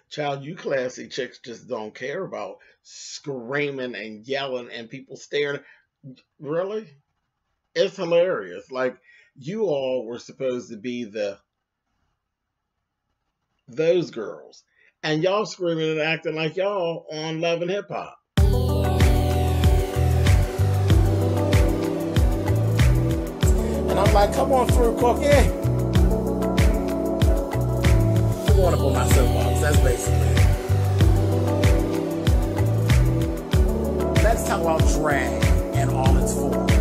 Child, you classy chicks just don't care about screaming and yelling and people staring. Really? It's hilarious. Like, you all were supposed to be those girls. And y'all screaming and acting like y'all on Love and Hip Hop. And I'm like, come on through, Cookie. I'm going up on my soapbox. That's basically it. Let's talk about drag and all its forms.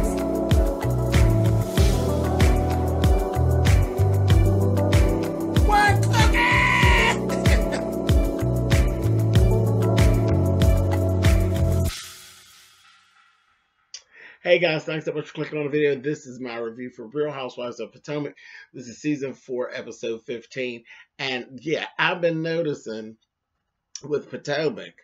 What, Hey guys, thanks so much for clicking on the video. This is my review for Real Housewives of Potomac. This is season 4, episode 15. And yeah, I've been noticing with Potomac,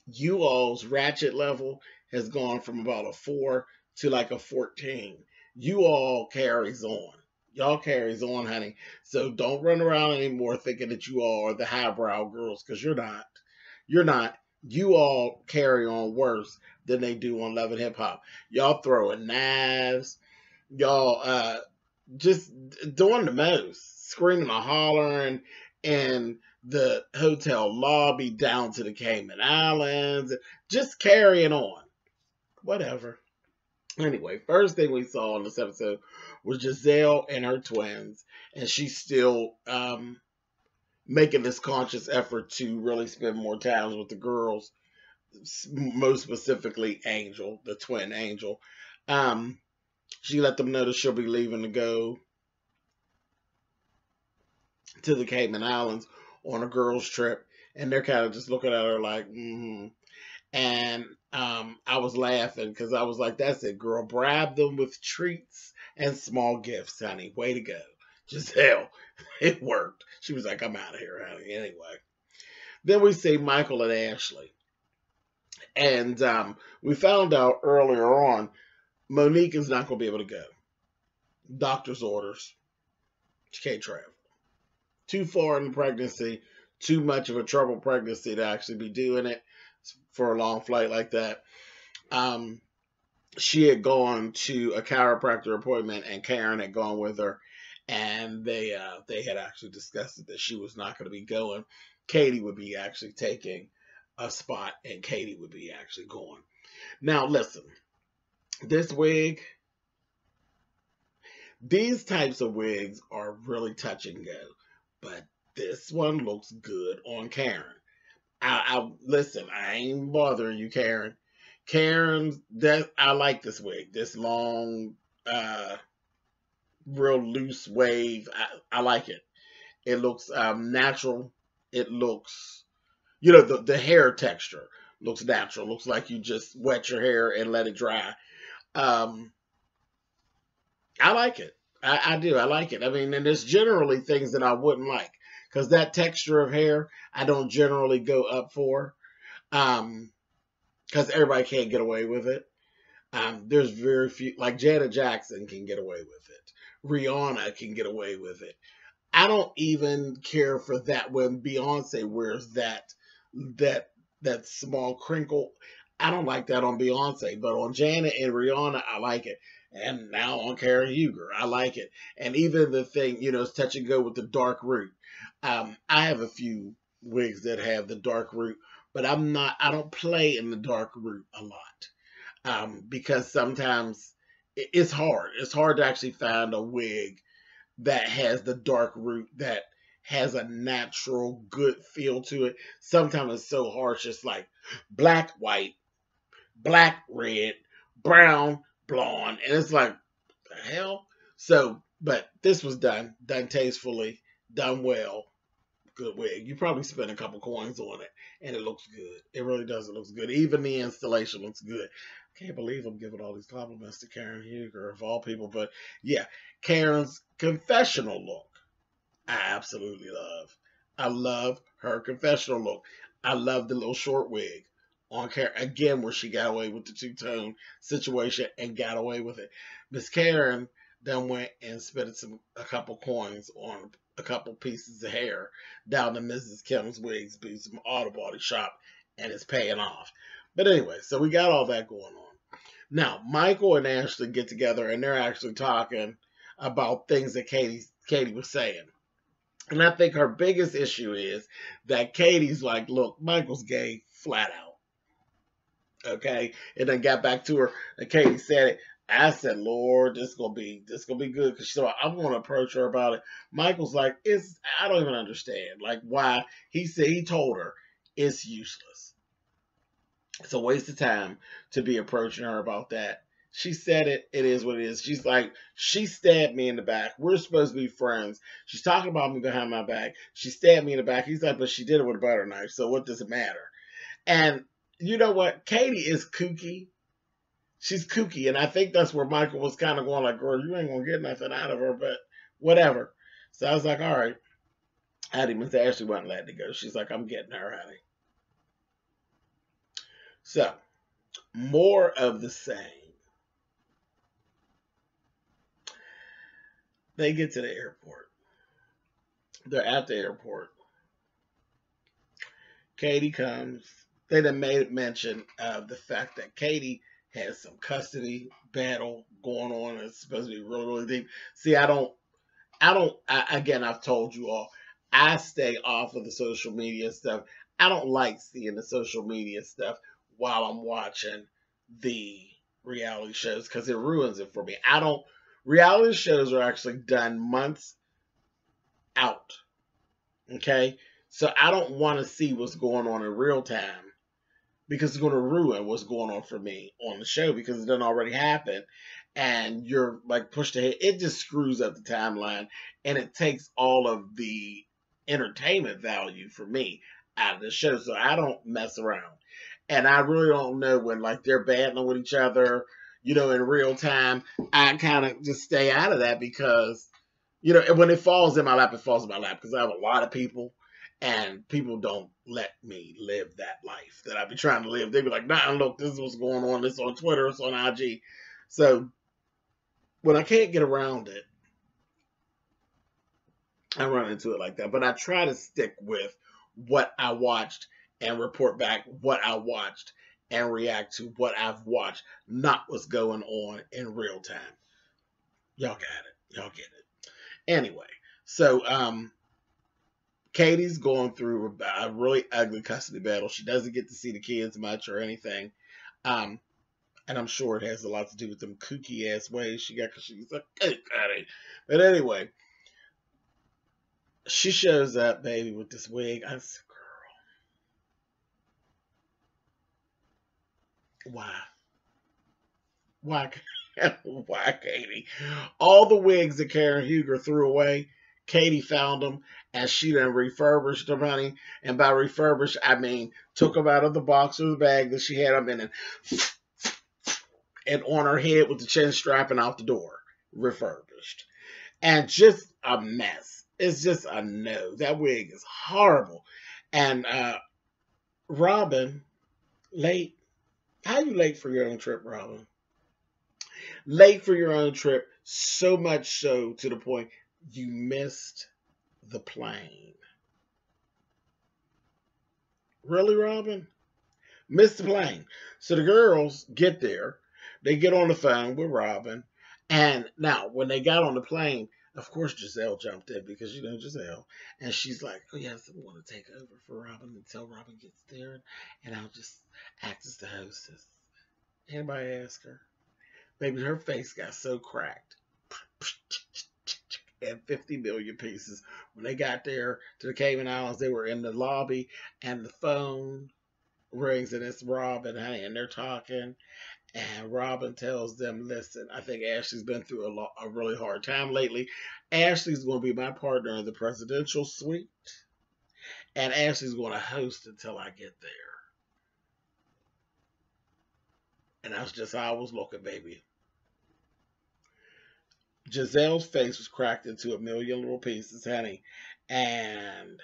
you all's ratchet level has gone from about a 4 to like a 14. You all carries on. Y'all carries on, honey. So don't run around anymore thinking that you all are the highbrow girls, because you're not. You're not. You all carry on worse than they do on Love and Hip Hop. Y'all throwing knives. Y'all just doing the most. Screaming and hollering in the hotel lobby down to the Cayman Islands. Just carrying on. Whatever. Anyway, first thing we saw in this episode was Gizelle and her twins, and she's still making this conscious effort to really spend more time with the girls, most specifically Angel, the twin Angel. She let them know that she'll be leaving to go to the Cayman Islands on a girls' trip, and they're kind of just looking at her like, mm-hmm. And I was laughing because I was like, that's it, girl. Bribe them with treats and small gifts, honey. Way to go. Gizelle. It worked. She was like, I'm out of here, honey. Anyway. Then we see Michael and Ashley. And we found out earlier on, Monique is not going to be able to go. Doctor's orders. She can't travel. Too far in the pregnancy. Too much of a trouble pregnancy to actually be doing it for a long flight like that. She had gone to a chiropractor appointment, and Karen had gone with her, and they had actually discussed it that she was not going to be going. Katie would be actually taking a spot, and Katie would be actually going. Now listen, this wig, these types of wigs are really touch and go, but this one looks good on Karen. I listen, I ain't bothering you, Karen. Karen, that I like this wig. This long, real loose wave. I like it. It looks natural. It looks, the hair texture looks natural. Looks like you just wet your hair and let it dry. I like it. I do. I like it. I mean, and there's generally things that I wouldn't like, because that texture of hair I don't generally go up for, because everybody can't get away with it. There's very few, like Janet Jackson can get away with it. Rihanna can get away with it. I don't even care for that when Beyonce wears that small crinkle. I don't like that on Beyonce, but on Janet and Rihanna, I like it. And now on Karen Huger, I like it. And even the thing, it's touch and go with the dark root. I have a few wigs that have the dark root, but I don't play in the dark root a lot, because sometimes it's hard. It's hard to actually find a wig that has the dark root that has a natural good feel to it. Sometimes it's so harsh, it's like black, white, black, red, brown, blonde, and it's like, the hell? So, but this was done tastefully, done well. Good wig. You probably spent a couple coins on it, and it looks good. It really does. It looks good. Even the installation looks good. I can't believe I'm giving all these compliments to Karen Huger, of all people. But yeah, Karen's confessional look, I absolutely love. I love her confessional look. I love the little short wig on Karen again, where she got away with the two-tone situation and got away with it. Miss Karen then went and spent a couple coins on a couple pieces of hair down to Mrs. Kim's Wigs Auto Body Shop, and it's paying off. But anyway, so we got all that going on. Now, Michael and Ashley get together, and they're actually talking about things that Katie was saying. And I think her biggest issue is that Katie's like, look, Michael's gay, flat out. Okay? And then got back to her, and Katie said it. I said, Lord, this gonna be good, because she said, I'm gonna approach her about it. Michael's like, I don't even understand. Like, why? He told her it's useless. It's a waste of time to be approaching her about that. She said it. It is what it is. She's like, she stabbed me in the back. We're supposed to be friends. She's talking about me behind my back. She stabbed me in the back. He's like, but she did it with a butter knife, so what does it matter? And you know what? Katie is kooky. She's kooky, and I think that's where Michael was kind of going like, girl, you ain't going to get nothing out of her, but whatever. So I was like, all right. Addie, Miss Ashley wasn't letting it go. She's like, I'm getting her, Addie. So, more of the same. They get to the airport. They're at the airport. Katie comes. They done made mention of the fact that Katie has some custody battle going on. It's supposed to be really, really deep. See, again, I've told you all, I stay off of the social media stuff. I don't like seeing the social media stuff while I'm watching the reality shows, because it ruins it for me. Reality shows are actually done months out. Okay? So I don't want to see what's going on in real time, because it's going to ruin what's going on for me on the show, because it doesn't already happen. And you're like pushed ahead. It just screws up the timeline, and it takes all of the entertainment value for me out of the show. So I don't mess around. And I really don't know when like they're battling with each other, in real time. I kind of just stay out of that, because, when it falls in my lap, it falls in my lap, because I have a lot of people, and people don't let me live that life that I be trying to live. They be like, nah, look, this is what's going on. This is on Twitter, it's on IG. So when I can't get around it, I run into it like that. But I try to stick with what I watched and report back what I watched and react to what I've watched, not what's going on in real time. Y'all got it. Y'all get it. Anyway, so Katie's going through a really ugly custody battle. She doesn't get to see the kids much or anything. And I'm sure it has a lot to do with them kooky ass ways she got, because she's like, hey, Patty. But anyway, she shows up, baby, with this wig. I said, girl, why? Why, Katie? All the wigs that Karen Huger threw away, Katie found them, and she done refurbished them, honey. And by refurbished, I mean took them out of the box or the bag that she had them in, and on her head with the chin strap and out the door. Refurbished. And just a mess. It's just a no. That wig is horrible. And Robin, late. How you late for your own trip, Robin? Late for your own trip, so much so to the point you missed the plane. Really, Robin? Missed the plane. So the girls get there. They get on the phone with Robin. And now, when they got on the plane, of course, Giselle jumped in, because you know Giselle. And she's like, oh, yes, I want to take over for Robin until Robin gets there. And I'll just act as the hostess. Anybody ask her? Baby, her face got so cracked. And 50 million pieces. When they got there to the Cayman Islands, they were in the lobby, and the phone rings, and it's Robin, honey, and they're talking. And Robin tells them, listen, I think Ashley's been through a really hard time lately. Ashley's going to be my partner in the presidential suite. And Ashley's going to host until I get there. And that's just how I was looking, baby. Giselle's face was cracked into a million little pieces, honey. And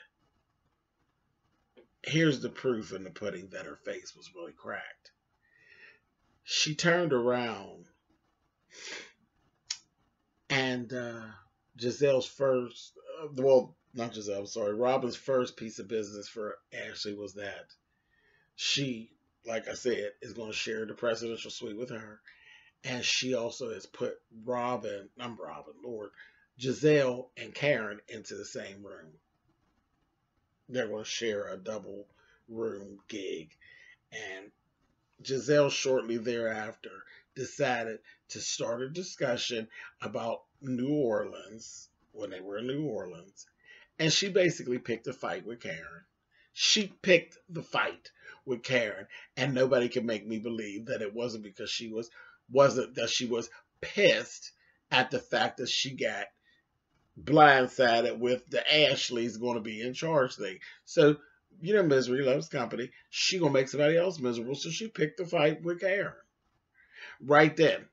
Here's the proof in the pudding that her face was really cracked. She turned around and Giselle's first, well, not Giselle, sorry, Robin's first piece of business for Ashley was that she, like I said, is going to share the presidential suite with her. And she also has put Lord, Giselle and Karen into the same room. They're going to share a double room gig. And Giselle shortly thereafter decided to start a discussion about New Orleans when they were in New Orleans. And she basically picked a fight with Karen. She picked the fight with Karen, and nobody can make me believe that it wasn't because she was pissed at the fact that she got blindsided with the Ashley's going to be in charge thing. So, you know, misery loves company. She gonna make somebody else miserable, so she picked the fight with Karen. Right then.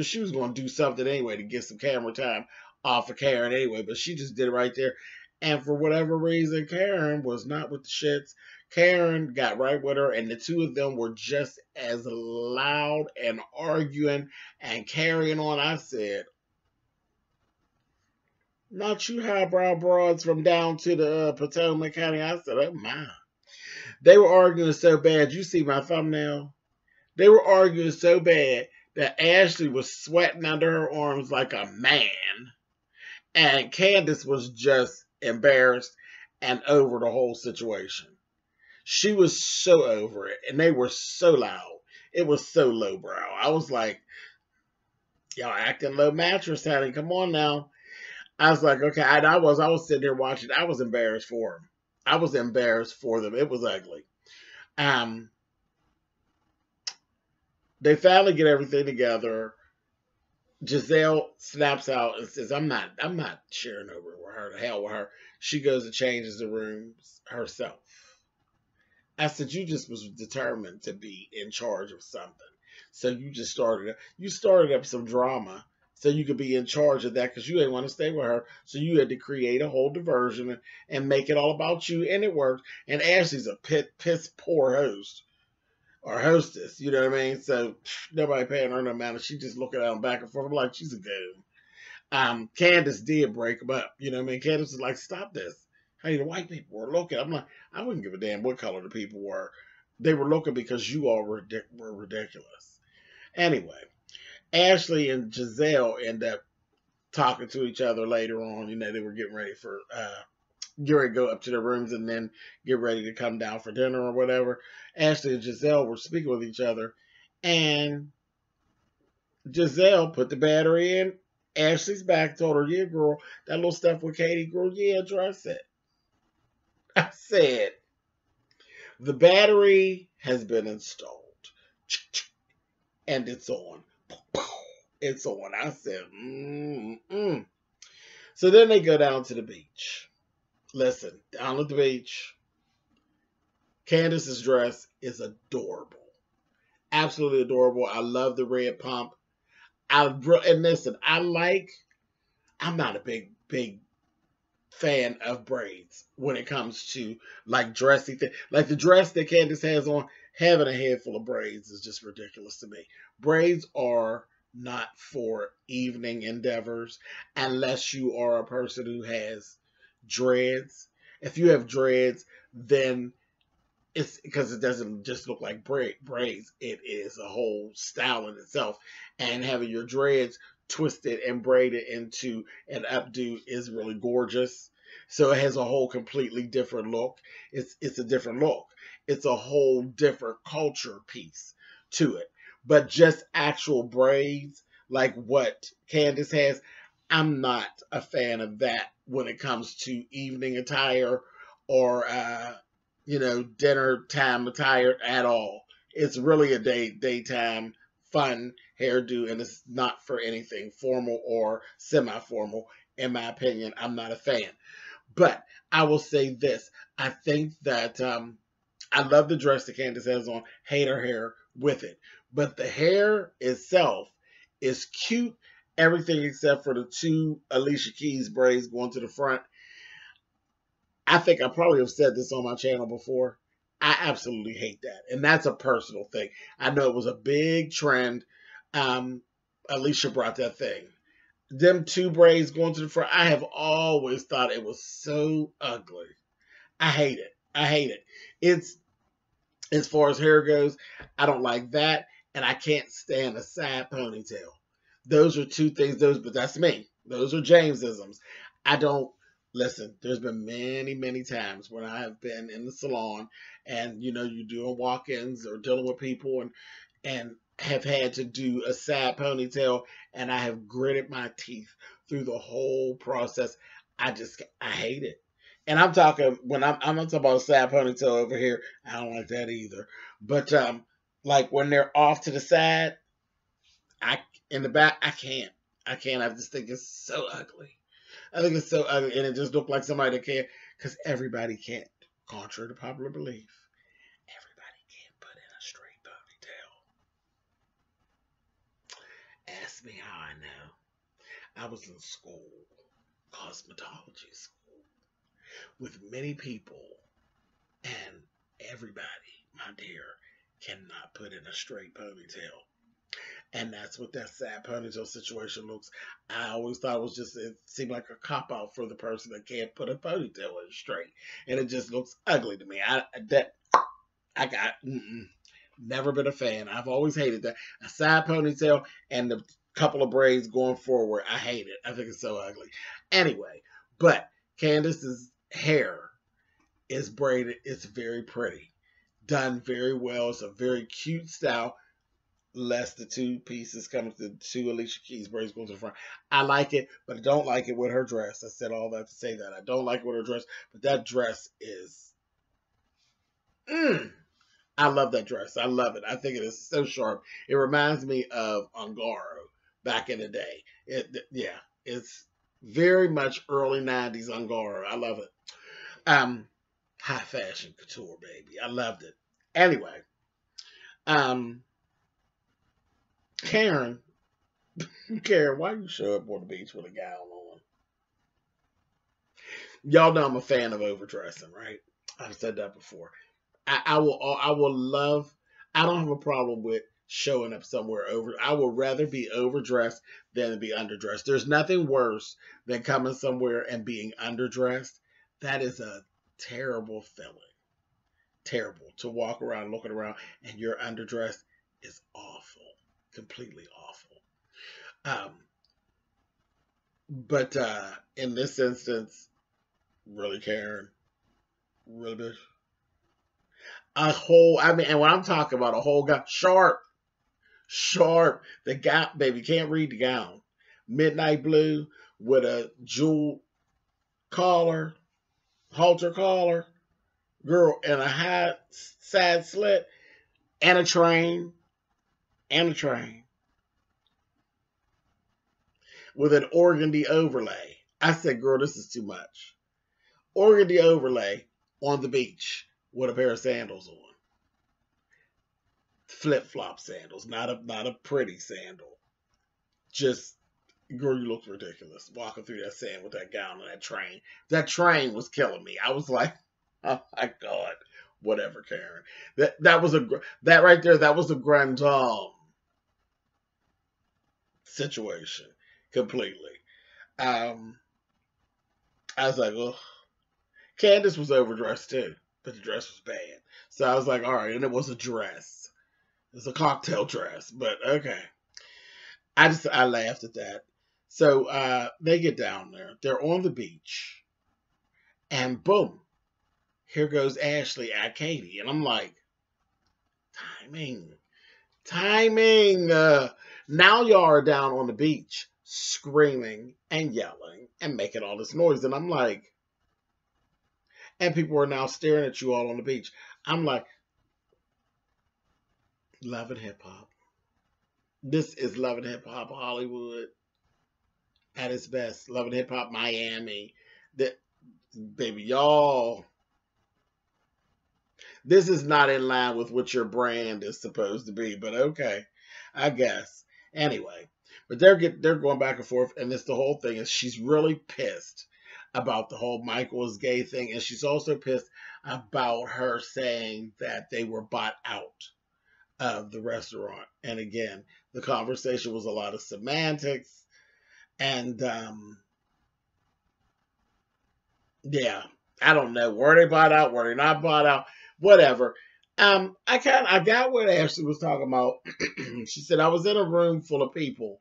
She was gonna do something anyway to get some camera time off of Karen anyway, but she just did it right there. And for whatever reason, Karen was not with the shits. Karen got right with her, and the two of them were just as loud and arguing and carrying on. I said, not you highbrow broads from down to the Potomac County. I said, oh my. They were arguing so bad. You see my thumbnail? They were arguing so bad that Ashley was sweating under her arms like a man. And Candace was just embarrassed and over the whole situation. She was so over it, and they were so loud. It was so lowbrow. I was like, y'all acting low mattress, honey. Come on now. I was like, okay. And I was sitting there watching. I was embarrassed for them. I was embarrassed for them. It was ugly. They finally get everything together. Giselle snaps out and says, I'm not sharing over with her. To hell with her. She goes and changes the rooms herself. I said, you just was determined to be in charge of something. So you just started up some drama so you could be in charge of that because you didn't want to stay with her. So you had to create a whole diversion and make it all about you. And it worked. And Ashley's a piss poor host or hostess. You know what I mean? So nobody paying her no matter. She just looking at them back and forth. I'm like, she's a goon. Candace did break them up. You know what I mean? Candace was like, stop this. Hey, the white people were looking. I'm like, I wouldn't give a damn what color the people were. They were looking because you all were ridiculous. Anyway, Ashley and Giselle end up talking to each other later on. You know, they were getting ready to go up to their rooms and then get ready to come down for dinner or whatever. Ashley and Giselle were speaking with each other, and Giselle put the battery in Ashley's back, told her, yeah, girl, that little stuff with Katie, girl, yeah, dress it. I said, the battery has been installed. And it's on. It's on. I said, So then they go down to the beach. Listen, down at the beach, Candace's dress is adorable. Absolutely adorable. I love the red pump. And listen, I'm not a big fan of braids when it comes to like dressy things. Like the dress that Candace has on, having a head full of braids is just ridiculous to me. Braids are not for evening endeavors unless you are a person who has dreads. If you have dreads, then it's because it doesn't just look like braids. It is a whole style in itself. And having your dreads twisted and braided into an updo is really gorgeous. So it has a whole completely different look. It's a different look. It's a whole different culture piece to it. But just actual braids, like what Candace has, I'm not a fan of that when it comes to evening attire or dinner time attire at all. It's really a daytime fun hairdo, and it's not for anything formal or semi-formal. In my opinion, I'm not a fan. But I will say this. I think that I love the dress that Candace has on. Hate her hair with it. But the hair itself is cute. Everything except for the two Alicia Keys braids going to the front. I think I probably have said this on my channel before. I absolutely hate that. And that's a personal thing. I know it was a big trend. Um, Alicia brought that thing. Them two braids going to the front. I have always thought it was so ugly. I hate it. I hate it. It's, as far as hair goes, I don't like that. And I can't stand a side ponytail. Those are two things, but that's me. Those are Jamesisms. I don't, listen, there's been many, many times when I have been in the salon and, you know, you're doing walk-ins or dealing with people and have had to do a side ponytail, and I have gritted my teeth through the whole process. I hate it. And I'm talking, when I'm not talking about a side ponytail over here, I don't like that either. But like when they're off to the side, I in the back, I can't. I can't. I just think it's so ugly. I think it's so ugly, and it just looked like somebody that can't, because everybody can't. Contrary to popular belief, everybody can't put in a straight ponytail. Ask me how I know. I was in school, cosmetology school, with many people, and everybody, my dear, cannot put in a straight ponytail. And that's what that sad ponytail situation looks. I always thought it seemed like a cop out for the person that can't put a ponytail in straight, and it just looks ugly to me. Never been a fan. I've always hated that, a side ponytail and the couple of braids going forward. I hate it. I think it's so ugly. Anyway, but Candace's hair is braided. It's very pretty, done very well. It's a very cute style. Less the two pieces coming to the two Alicia Keys braids going to the front. I like it, but I don't like it with her dress. I said all that to say that. I don't like it with her dress, but that dress is, I love that dress. I love it. I think it is so sharp. It reminds me of Ungaro back in the day. It's very much early 90s Ungaro. I love it. High fashion couture, baby. I loved it. Anyway, Karen, why you show up on the beach with a gown on? Y'all know I'm a fan of overdressing, right? I've said that before. I will love, I don't have a problem with showing up somewhere over. I would rather be overdressed than be underdressed. There's nothing worse than coming somewhere and being underdressed. That is a terrible feeling. Terrible to walk around looking around and you're underdressed is awful. Completely awful. But in this instance, really, Karen, really, bitch. And when I'm talking about a whole gown, sharp, the gown, baby, can't read the gown. Midnight blue with a jewel collar, halter collar, girl, and a high side slit, and a train. With an organdy overlay. I said, girl, this is too much. Organdy overlay on the beach with a pair of sandals on. Flip-flop sandals, not a pretty sandal. Just, girl, you look ridiculous walking through that sand with that gown and that train. That train was killing me. I was like, oh my God. Whatever, Karen. That right there, that was a grand dame situation completely. I was like, oh. Candace was overdressed too, but the dress was bad. So I was like, all right, and it was a dress. It was a cocktail dress, but okay. I laughed at that. So they get down there. They're on the beach. And boom, here goes Ashley at Katie. And I'm like, timing. Now y'all are down on the beach screaming and yelling and making all this noise. And I'm like, and people are now staring at you all on the beach. I'm like, Love and Hip Hop. This is Love and Hip Hop Hollywood at its best. Love and Hip Hop Miami. Baby, y'all, this is not in line with what your brand is supposed to be, but okay, I guess. Anyway, but they're going back and forth, and this the whole thing is she's really pissed about the whole Michael is gay thing. And she's also pissed about her saying that they were bought out of the restaurant. And again, the conversation was a lot of semantics. And yeah, I don't know. Were they bought out? Were they not bought out? Whatever. I got what Ashley was talking about. She said, I was in a room full of people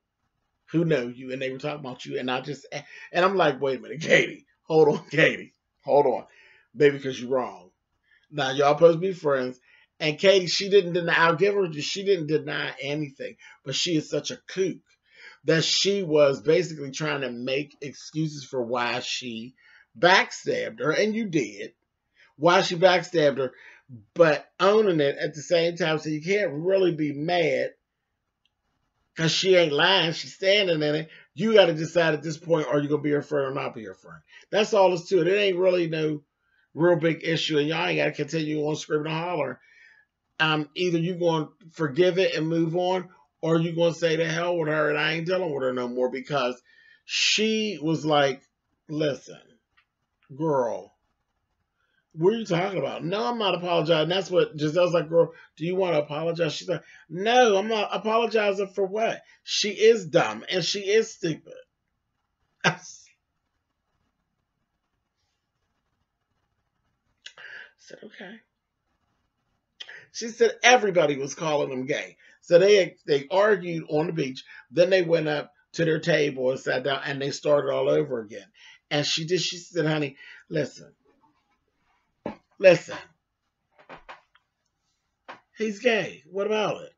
who know you and they were talking about you. And I'm like, wait a minute, Katie, hold on, Katie, hold on, baby, because you're wrong. Now, y'all supposed to be friends. And Katie, she didn't deny, she didn't deny anything, but she is such a kook that she was basically trying to make excuses for why she backstabbed her. And you did. Why she backstabbed her, but owning it at the same time. So you can't really be mad because she ain't lying. She's standing in it. You got to decide at this point, are you going to be her friend or not be her friend? That's all there's to it. It ain't really no real big issue. And y'all ain't got to continue on screaming and hollering. Either you going to forgive it and move on, or you going to say to hell with her and I ain't dealing with her no more, because she was like, listen, girl, what are you talking about? No, I'm not apologizing. That's what Giselle's like, girl, do you want to apologize? She's like, no, I'm not apologizing for what? She is dumb and she is stupid. I said, okay. She said everybody was calling them gay. So they argued on the beach. Then they went up to their table and sat down and they started all over again. And she said, honey, listen, he's gay. What about it?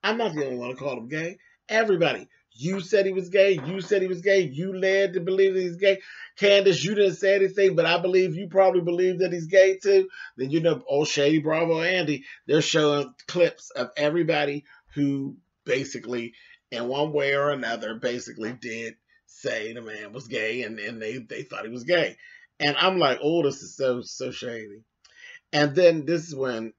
I'm not the only one to call him gay. Everybody. You said he was gay. You said he was gay. You led to believe that he's gay. Candace, you didn't say anything, but I believe you probably believe that he's gay too. Then you know, old Shady Bravo Andy, they're showing clips of everybody who basically, in one way or another, basically did say the man was gay, and they thought he was gay. And I'm like, oh, this is so shady. And then this is when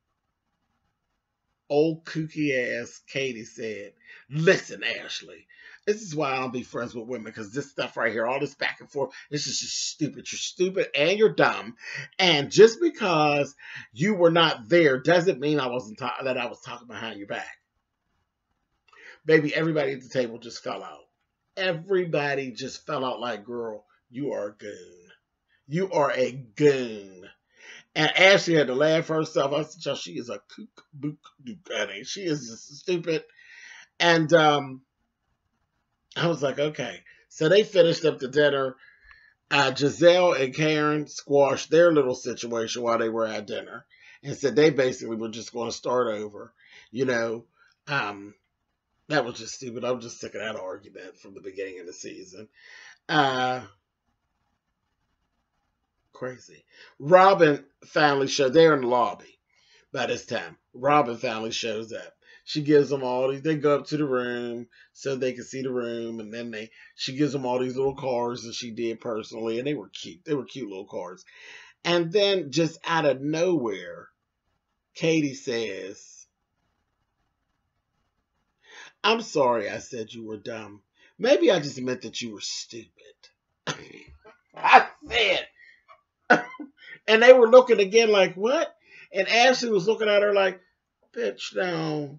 old kooky ass Katie said, listen, Ashley, this is why I don't be friends with women, because this stuff right here, all this back and forth, this is just stupid. You're stupid and you're dumb. And just because you were not there doesn't mean that I was talking behind your back. Baby, everybody at the table just fell out. Everybody just fell out like, girl, you are a goon. You are a goon. And Ashley had to laugh herself. I said, she is a kook book honey. She is just stupid. And I was like, okay. So they finished up the dinner. Giselle and Karen squashed their little situation while they were at dinner and said they basically were just going to start over. You know, that was just stupid. I was just sick of that argument from the beginning of the season. Crazy. Robin finally showed. They're in the lobby by this time. Robin finally shows up. She gives them all these. They go up to the room so they can see the room, and then she gives them all these little cards that she did personally, and they were cute. They were cute little cards. And then just out of nowhere, Katie says, "I'm sorry I said you were dumb. Maybe I just meant that you were stupid." I said. And they were looking again like, what? And Ashley was looking at her like, bitch, now,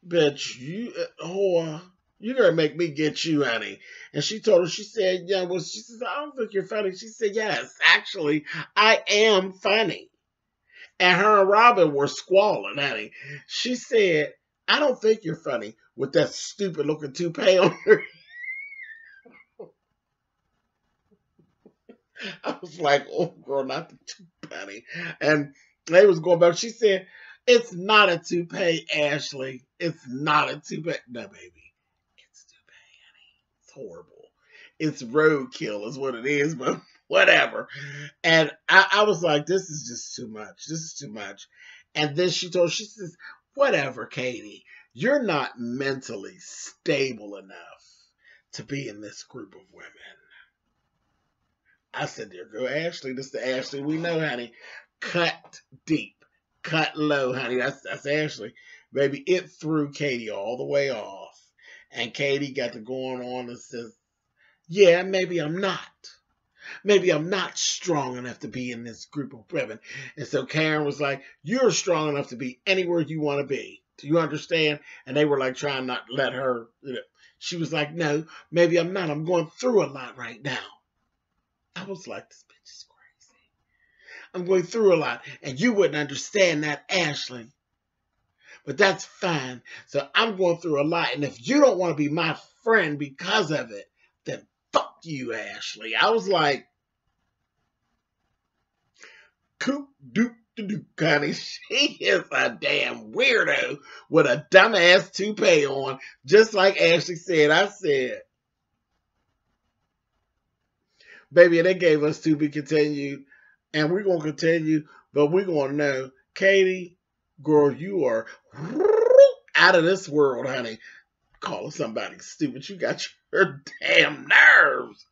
bitch, you gonna make me get you, honey. And she told her, she said, yeah, well, she says, I don't think you're funny. She said, yes, actually, I am funny. And her and Robin were squalling, honey. She said, I don't think you're funny with that stupid looking toupee on her. I was like, oh, girl, not the toupee. And they was going back. She said, it's not a toupee, Ashley. It's not a toupee. No, baby. It's toupee, honey. It's horrible. It's roadkill is what it is, but whatever. And I was like, this is just too much. This is too much. And then she says, whatever, Katie. You're not mentally stable enough to be in this group of women. I said, there go Ashley. This is the Ashley we know, honey. Cut deep. Cut low, honey. That's Ashley. Baby, it threw Katie all the way off. And Katie got to going on and says, yeah, maybe I'm not. Maybe I'm not strong enough to be in this group of women. And so Karen was like, you're strong enough to be anywhere you want to be. Do you understand? And they were like trying not to let her, She was like, no, maybe I'm not. I'm going through a lot right now. I was like, this bitch is crazy. I'm going through a lot. And you wouldn't understand that, Ashley. But that's fine. So I'm going through a lot. And if you don't want to be my friend because of it, then fuck you, Ashley. I was like, coop doop doop, honey. She is a damn weirdo with a dumbass toupee on. Just like Ashley said, I said, baby, they gave us to be continued. And we're going to continue. But we're going to know, Katie, girl, you are out of this world, honey. Calling somebody stupid. You got your damn nerves.